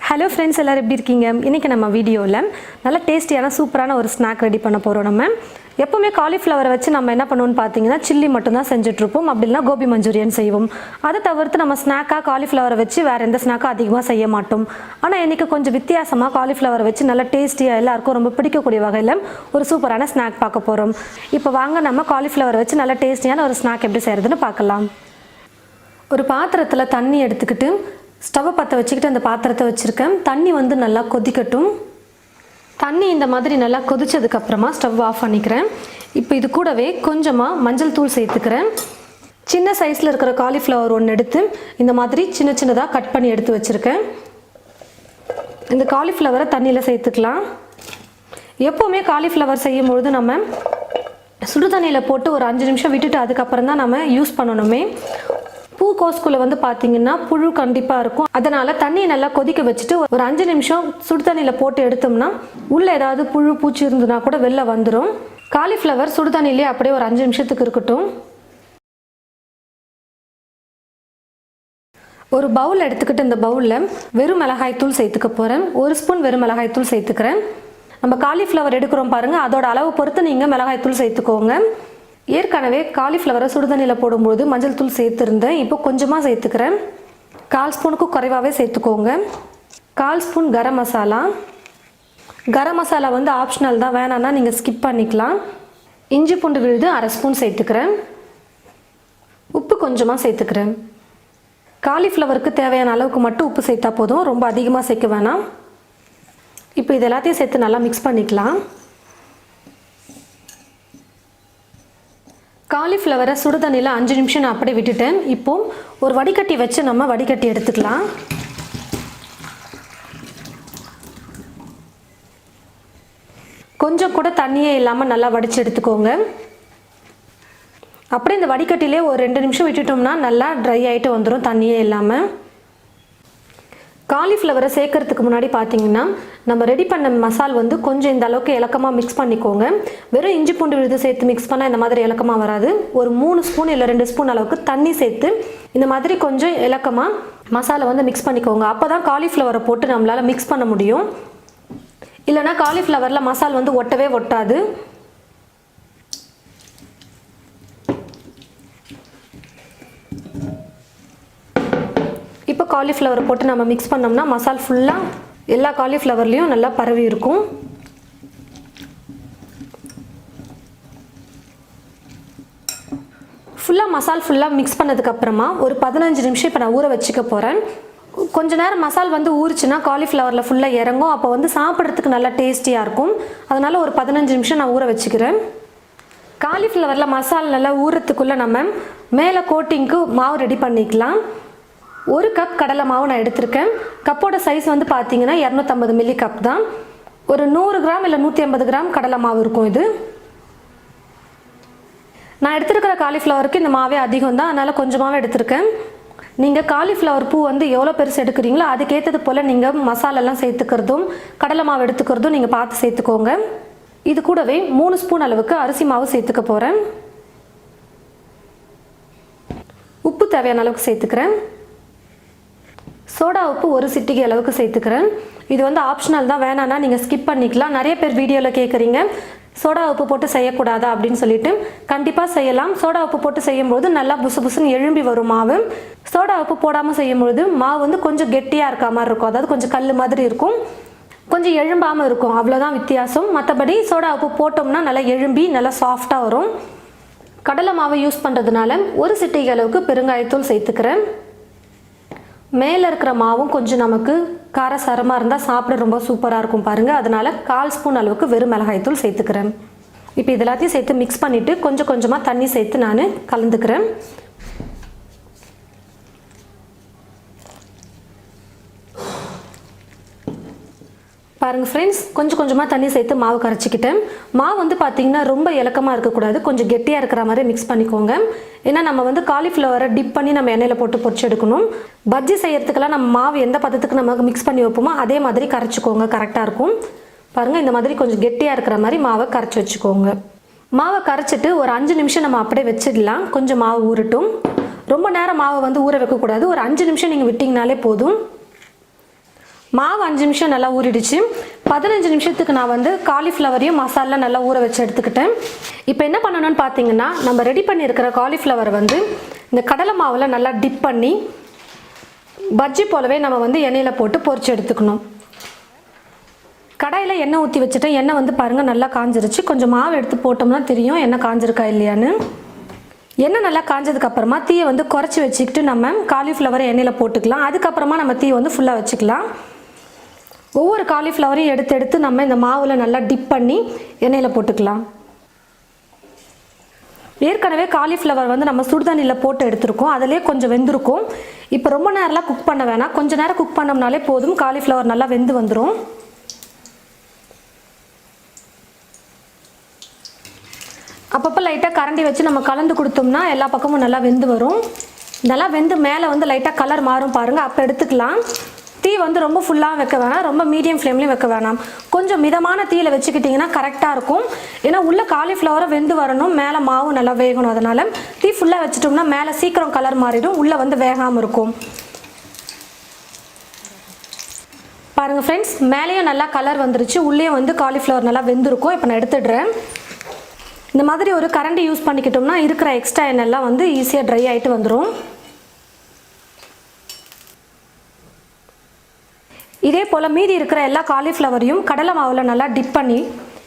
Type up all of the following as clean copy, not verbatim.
Hello friends, எல்லோரும் எப்படி இருக்கீங்க? இன்றைக்கி நம்ம வீடியோவில் நல்ல டேஸ்டியான சூப்பரான ஒரு ஸ்நாக் ரெடி பண்ண போகிறோம். நம்ம எப்போவுமே காலிஃப்ளவரை வச்சு நம்ம என்ன பண்ணுவோம்னு பார்த்தீங்கன்னா சில்லி மட்டும்தான் செஞ்சுட்ருப்போம், அப்படின்னா கோபி மஞ்சூரியன் செய்வோம். அதை தவிர்த்து நம்ம ஸ்நாக்காக காலிஃப்ளவரை வச்சு வேறு எந்த ஸ்நாக்கும் அதிகமாக செய்ய மாட்டோம். ஆனால் இன்றைக்கி கொஞ்சம் வித்தியாசமாக காலிஃப்ளவரை வச்சு நல்லா டேஸ்டியாக எல்லாருக்கும் ரொம்ப பிடிக்கக்கூடிய வகையில் ஒரு சூப்பரான ஸ்நாக் பார்க்க போகிறோம். இப்போ வாங்க நம்ம காலிஃப்ளவரை வச்சு நல்லா டேஸ்டியான ஒரு ஸ்நாக் எப்படி செய்கிறதுன்னு பார்க்கலாம். ஒரு பாத்திரத்தில் தண்ணி எடுத்துக்கிட்டு ஸ்டவ்வை பற்ற வச்சுக்கிட்டு அந்த பாத்திரத்தை வச்சுருக்கேன். தண்ணி வந்து நல்லா கொதிக்கட்டும். தண்ணி இந்த மாதிரி நல்லா கொதிச்சதுக்கப்புறமா ஸ்டவ் ஆஃப் பண்ணிக்கிறேன். இப்போ இது கூடவே கொஞ்சமாக மஞ்சள் தூள் சேர்த்துக்கிறேன். சின்ன சைஸில் இருக்கிற காலிஃப்ளவர் ஒன்று எடுத்து இந்த மாதிரி சின்ன சின்னதாக கட் பண்ணி எடுத்து வச்சுருக்கேன். இந்த காலிஃப்ளவரை தண்ணியில் சேர்த்துக்கலாம். எப்போவுமே காலிஃப்ளவர் செய்யும்பொழுது நம்ம சுடு தண்ணியில் போட்டு ஒரு 5 நிமிஷம் விட்டுட்டு அதுக்கப்புறம் தான் நம்ம யூஸ் பண்ணணுமே. பூக்கோஸ்குள்ளே வந்து பார்த்திங்கன்னா புழு கண்டிப்பாக இருக்கும். அதனால் தண்ணியை நல்லா கொதிக்க வச்சுட்டு ஒரு 5 நிமிஷம் சுடு தண்ணியில் போட்டு எடுத்தோம்னா உள்ளே ஏதாவது புழு பூச்சி இருந்ததுன்னா கூட வெளில வந்துடும். காலிஃப்ளவர் சுடு தண்ணியிலே அப்படியே ஒரு 5 நிமிஷத்துக்கு இருக்கட்டும். ஒரு பவுல் எடுத்துக்கிட்டு இந்த பவுலில் வெறும் மிளகாய்த்தூள் சேர்த்துக்க போகிறேன். 1 ஸ்பூன் வெறும் மிளகாய்த்தூள் சேர்த்துக்கிறேன். நம்ம காலிஃப்ளவர் எடுக்கிறோம் பாருங்கள், அதோட அளவு பொறுத்து நீங்கள் மிளகாய்த்தூள் சேர்த்துக்கோங்க. ஏற்கனவே காலிஃப்ளவரை சுடுதண்ணியில் போடும்போது மஞ்சள் தூள் சேர்த்துருந்தேன். இப்போ கொஞ்சமாக சேர்த்துக்கிறேன். 1/4 ஸ்பூனுக்கும் குறைவாகவே சேர்த்துக்கோங்க. 1/4 ஸ்பூன் கரம் மசாலா. கரம் மசாலா வந்து ஆப்ஷனல் தான், வேணான்னா நீங்கள் ஸ்கிப் பண்ணிக்கலாம். இஞ்சி பூண்டு விழுது 1/2 ஸ்பூன் சேர்த்துக்கிறேன். உப்பு கொஞ்சமாக சேர்த்துக்கிறேன். காலிஃப்ளவருக்கு தேவையான அளவுக்கு மட்டும் உப்பு சேர்த்தா போதும், ரொம்ப அதிகமாக சேர்க்க வேணாம். இப்போ இது எல்லாத்தையும் சேர்த்து நல்லா மிக்ஸ் பண்ணிக்கலாம். காலிஃப்ளவரை சுடுதண்ணியில் 5 நிமிஷம் நான் அப்படியே விட்டுட்டேன். இப்போது ஒரு வடிகட்டி வச்சு நம்ம வடிகட்டி எடுத்துக்கலாம். கொஞ்சம் கூட தண்ணியே இல்லாமல் நல்லா வடித்து எடுத்துக்கோங்க. அப்படியே இந்த வடிகட்டிலே ஒரு 2 நிமிஷம் விட்டுட்டோம்னா நல்லா ட்ரை ஆகிட்டு வந்துடும் தண்ணியே இல்லாமல். காலிஃப்ளவரை சேர்க்கறதுக்கு முன்னாடி பார்த்தீங்கன்னா நம்ம ரெடி பண்ண மசால் வந்து கொஞ்சம் இந்த அளவுக்கு இலக்கமாக மிக்ஸ் பண்ணிக்கோங்க. வெறும் இஞ்சி பூண்டு விழுது சேர்த்து மிக்ஸ் பண்ணால் இந்த மாதிரி இலக்கமாக வராது. ஒரு 3 ஸ்பூன் இல்லை 2 ஸ்பூன் அளவுக்கு தண்ணி சேர்த்து இந்த மாதிரி கொஞ்சம் இலக்கமாக மசாலா வந்து மிக்ஸ் பண்ணிக்கோங்க. அப்போ தான் காலிஃப்ளவரை போட்டு நம்மளால் மிக்ஸ் பண்ண முடியும். இல்லைனா காலிஃப்ளவரில் மசால் வந்து ஒட்டவே ஒட்டாது. இப்போ காலிஃப்ளவரை போட்டு நம்ம மிக்ஸ் பண்ணோம்னா மசால் ஃபுல்லாக எல்லா காலிஃப்ளவர்லேயும் நல்லா பரவி இருக்கும். மசால் ஃபுல்லாக மிக்ஸ் பண்ணதுக்கப்புறமா ஒரு 15 நிமிஷம் இப்போ நான் ஊற வச்சுக்க போகிறேன். கொஞ்ச நேரம் மசால் வந்து ஊறிச்சுன்னா காலிஃப்ளவரில் ஃபுல்லாக இறங்கும். அப்போ வந்து சாப்பிட்றதுக்கு நல்லா டேஸ்டியாக இருக்கும். அதனால் ஒரு 15 நிமிஷம் நான் ஊற வச்சுக்கிறேன். காலிஃப்ளவரில் மசால் நல்லா ஊறத்துக்குள்ளே நம்ம மேலே கோட்டிங்க்கு மாவு ரெடி பண்ணிக்கலாம். 1 கப் கடலை மாவு நான் எடுத்திருக்கேன். கப்போட சைஸ் வந்து பார்த்தீங்கன்னா 250 மில்லி கப் தான். ஒரு 100 கிராம் இல்லை 150 கிராம் கடலை மாவு இருக்கும். இது நான் எடுத்துருக்கிற காலிஃப்ளவருக்கு இந்த மாவே அதிகம் தான், அதனால் கொஞ்சமாகவே எடுத்திருக்கேன். நீங்கள் காலிஃப்ளவர் பூ வந்து எவ்வளோ பெருசு எடுக்கிறீங்களோ அதுக்கேற்றது போல் நீங்கள் மசாலெல்லாம் சேர்த்துக்கிறதும் கடலை மாவு எடுத்துக்கிறதும் நீங்கள் பார்த்து சேர்த்துக்கோங்க. இது கூடவே 3 ஸ்பூன் அளவுக்கு அரிசி மாவு சேர்த்துக்க போகிறேன். உப்பு தேவையான அளவுக்கு சேர்த்துக்கிறேன். சோடா உப்பு 1 சிட்டிகை அளவுக்கு சேர்த்துக்கிறேன். இது வந்து ஆப்ஷனல் தான், வேணான்னா நீங்கள் ஸ்கிப் பண்ணிக்கலாம். நிறைய பேர் வீடியோவில் கேட்குறீங்க சோடா உப்பு போட்டு செய்யக்கூடாதா அப்படின்னு சொல்லிட்டு. கண்டிப்பாக செய்யலாம். சோடா உப்பு போட்டு செய்யும்போது நல்லா புசு புசுன்னு எழும்பி வரும் மாவு. சோடா உப்பு போடாமல் செய்யும்பொழுது மாவு வந்து கொஞ்சம் கெட்டியாக இருக்க மாதிரி இருக்கும், அதாவது கொஞ்சம் கல் மாதிரி இருக்கும், கொஞ்சம் எழும்பாமல் இருக்கும். அவ்வளோதான் வித்தியாசம். மற்றபடி சோடா உப்பு போட்டோம்னா நல்லா எழும்பி நல்லா சாஃப்டாக வரும். கடலை மாவை யூஸ் பண்ணுறதுனால 1 சிட்டிகை அளவுக்கு பெருங்காயத்தூள் சேர்த்துக்கிறேன். மேலே இருக்கிற மாவும் கொஞ்சம் நமக்கு காரசாரமாக இருந்தால் சாப்பிட ரொம்ப சூப்பராக இருக்கும் பாருங்கள். அதனால் 1/4 ஸ்பூன் அளவுக்கு வெறும் மிளகாய்த்தூள் சேர்த்துக்கிறேன். இப்போ இது எல்லாத்தையும் சேர்த்து மிக்ஸ் பண்ணிவிட்டு கொஞ்சம் கொஞ்சமாக தண்ணி சேர்த்து நான் கலந்துக்கிறேன். பாருங்கள் ஃப்ரெண்ட்ஸ், கொஞ்சம் கொஞ்சமாக தண்ணி சேர்த்து மாவு கரைச்சிக்கிட்டேன். மாவு வந்து பார்த்திங்கன்னா ரொம்ப இலக்கமாக இருக்கக்கூடாது, கொஞ்சம் கெட்டியாக இருக்கிற மாதிரி மிக்ஸ் பண்ணிக்கோங்க. ஏன்னா நம்ம வந்து காலிஃப்ளவரை டிப் பண்ணி நம்ம எண்ணெயில் போட்டு பொரிச்சு எடுக்கணும். பஜ்ஜி செய்கிறதுக்கெல்லாம் நம்ம மாவு எந்த பதத்துக்கு நமக்கு மிக்ஸ் பண்ணி வைப்போமோ அதே மாதிரி கரைச்சிக்கோங்க, கரெக்டாக இருக்கும். பாருங்கள், இந்த மாதிரி கொஞ்சம் கெட்டியாக இருக்கிற மாதிரி மாவை கரைச்சி வச்சுக்கோங்க. மாவை கரைச்சிட்டு ஒரு 5 நிமிஷம் நம்ம அப்படியே வச்சிடலாம். கொஞ்சம் மாவு ஊறட்டும். ரொம்ப நேரம் மாவை வந்து ஊற வைக்கக்கூடாது. ஒரு 5 நிமிஷம் நீங்கள் விட்டிங்கனாலே போதும். மாவு 5 நிமிஷம் நல்லா ஊறிடுச்சு. 15 நிமிஷத்துக்கு நான் வந்து காலிஃப்ளவரையும் மசாலா நல்லா ஊற வச்சு எடுத்துக்கிட்டேன். இப்போ என்ன பண்ணணும்னு பார்த்தீங்கன்னா, நம்ம ரெடி பண்ணியிருக்கிற காலிஃப்ளவர் வந்து இந்த கடலை மாவில் நல்லா டிப் பண்ணி பஜ்ஜி போலவே நம்ம வந்து எண்ணெயில் போட்டு பொரிச்சு எடுத்துக்கணும். கடாயில் எண்ணெய் ஊற்றி வச்சுட்டேன். எண்ணெய் வந்து பாருங்கள் நல்லா காஞ்சிருச்சு. கொஞ்சம் மாவு எடுத்து போட்டோம்னா தெரியும் எண்ணெய் காஞ்சிருக்கா இல்லையான்னு. எண்ணெய் நல்லா காஞ்சதுக்கப்புறமா தீயை வந்து குறைச்சி வச்சுக்கிட்டு நம்ம காலிஃப்ளவரை எண்ணெயில் போட்டுக்கலாம். அதுக்கப்புறமா நம்ம தீயை வந்து ஃபுல்லாக வச்சுக்கலாம். ஒவ்வொரு காலிஃப்ளவரையும் எடுத்து நம்ம இந்த மாவில் நல்லா டிப் பண்ணி எண்ணெயில் போட்டுக்கலாம். ஏற்கனவே காலிஃப்ளவர் வந்து நம்ம சுடுதண்ணியில் போட்டு எடுத்துருக்கோம். அதிலே கொஞ்சம் வெந்திருக்கும். இப்போ ரொம்ப நேரம்லாம் குக் பண்ண வேணாம். கொஞ்சம் நேரம் குக் பண்ணோம்னாலே போதும். காலிஃப்ளவர் நல்லா வெந்து வந்துடும். அப்பப்போ லைட்டாக கரண்டி வச்சு நம்ம கலந்து கொடுத்தோம்னா எல்லா பக்கமும் நல்லா வெந்து வரும். நல்லா வெந்து மேலே வந்து லைட்டாக கலர் மாறும் பாருங்கள். அப்போ எடுத்துக்கலாம். தீ வந்து ரொம்ப ஃபுல்லாக வைக்க வேணாம், ரொம்ப மீடியம் ஃப்ளேம்லேயும் வைக்க வேணாம். கொஞ்சம் மிதமான தீயில் வச்சுக்கிட்டிங்கன்னா கரெக்டாக இருக்கும். ஏன்னா உள்ள காலிஃப்ளவரை வெந்து வரணும், மேலே மாவும் நல்லா வேகணும். அதனால் தீ ஃபுல்லாக வச்சுட்டோம்னா மேலே சீக்கிரம் கலர் மாறிடும், உள்ளே வந்து வேகாமல் இருக்கும். பாருங்கள் ஃப்ரெண்ட்ஸ், மேலேயும் நல்லா கலர் வந்துருச்சு, உள்ளே வந்து காலிஃப்ளவர் நல்லா வெந்திருக்கும். இப்போ நான் எடுத்துடுறேன். இந்த மாதிரி ஒரு கரண்டி யூஸ் பண்ணிக்கிட்டோம்னா இருக்கிற எக்ஸ்ட்ரா எண்ணெய்லாம் வந்து ஈஸியாக ட்ரை ஆகிட்டு வந்துடும். இதே போல் மீதி இருக்கிற எல்லா காலிஃப்ளவரையும் கடலை மாவில் நல்லா டிப் பண்ணி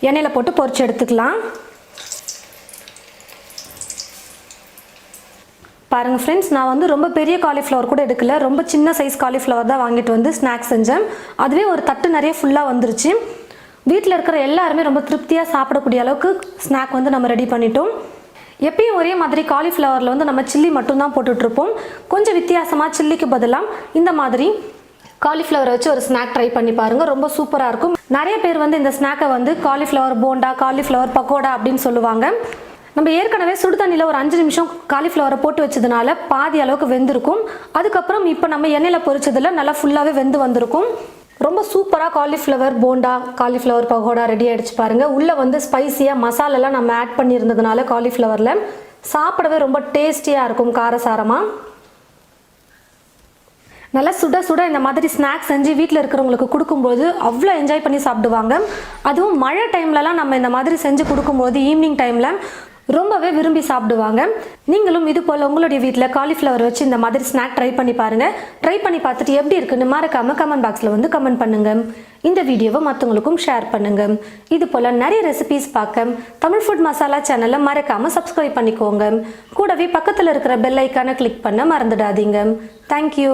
எண்ணெயில் போட்டு பொரிச்சு எடுத்துக்கலாம். பாருங்கள் ஃப்ரெண்ட்ஸ், நான் வந்து ரொம்ப பெரிய காலிஃப்ளவர் கூட எடுக்கல, ரொம்ப சின்ன சைஸ் காலிஃப்ளவர் தான் வாங்கிட்டு வந்து ஸ்நாக்ஸ் செஞ்சேன். அதுவே ஒரு தட்டு நிறைய ஃபுல்லாக வந்துருச்சு. வீட்டில் இருக்கிற எல்லாருமே ரொம்ப திருப்தியாக சாப்பிடக்கூடிய அளவுக்கு ஸ்நாக் வந்து நம்ம ரெடி பண்ணிட்டோம். எப்பயும் ஒரே மாதிரி காலிஃப்ளவரில் வந்து நம்ம சில்லி மட்டும்தான் போட்டுட்ருப்போம். கொஞ்சம் வித்தியாசமாக சில்லிக்கு பதிலாக இந்த மாதிரி காலிஃப்ளவரை வச்சு ஒரு ஸ்நாக் ட்ரை பண்ணி பாருங்கள். ரொம்ப சூப்பராக இருக்கும். நிறைய பேர் வந்து இந்த ஸ்நாக்கை வந்து காலிஃப்ளவர் போண்டா, காலிஃப்ளவர் பக்கோடா அப்படின்னு சொல்லுவாங்க. நம்ம ஏற்கனவே சுடு தண்ணியில் ஒரு 5 நிமிஷம் காலிஃப்ளவரை போட்டு வச்சதுனால பாதி அளவுக்கு வெந்திருக்கும். அதுக்கப்புறம் இப்போ நம்ம எண்ணெயில் பொரிச்சதில் நல்லா ஃபுல்லாகவே வெந்து வந்திருக்கும். ரொம்ப சூப்பராக cauliflower bonda, cauliflower pakoda ready ஆகிடுச்சு பாருங்கள். உள்ளே வந்து ஸ்பைஸியாக மசாலெல்லாம் நம்ம ஆட் பண்ணியிருந்ததுனால காலிஃப்ளவரில் சாப்பிடவே ரொம்ப டேஸ்டியாக இருக்கும், காரசாரமாக. நல்லா சுட சுட இந்த மாதிரி ஸ்நாக்ஸ் செஞ்சு வீட்டில் இருக்கிறவங்களுக்கு கொடுக்கும்போது அவ்வளோ என்ஜாய் பண்ணி சாப்பிடுவாங்க. அதுவும் மழை டைம்லலாம் நம்ம இந்த மாதிரி செஞ்சு கொடுக்கும்போது ஈவினிங் டைமில் ரொம்பவே விரும்பி சாப்பிடுவாங்க. நீங்களும் இது போல் உங்களுடைய வீட்டில் காலிஃப்ளவர் வச்சு இந்த மாதிரி ஸ்நாக் ட்ரை பண்ணி பாருங்கள். ட்ரை பண்ணி பார்த்துட்டு எப்படி இருக்குன்னு மறக்காமல் கமெண்ட் பாக்ஸில் வந்து கமெண்ட் பண்ணுங்கள். இந்த வீடியோவை மற்றவங்களுக்கும் ஷேர் பண்ணுங்கள். இது போல் நிறைய ரெசிபீஸ் பார்க்க தமிழ் ஃபுட் மசாலா சேனலை மறக்காமல் சப்ஸ்கிரைப் பண்ணிக்கோங்க. கூடவே பக்கத்தில் இருக்கிற பெல் ஐக்கானை கிளிக் பண்ண மறந்துடாதீங்க. தேங்க்யூ.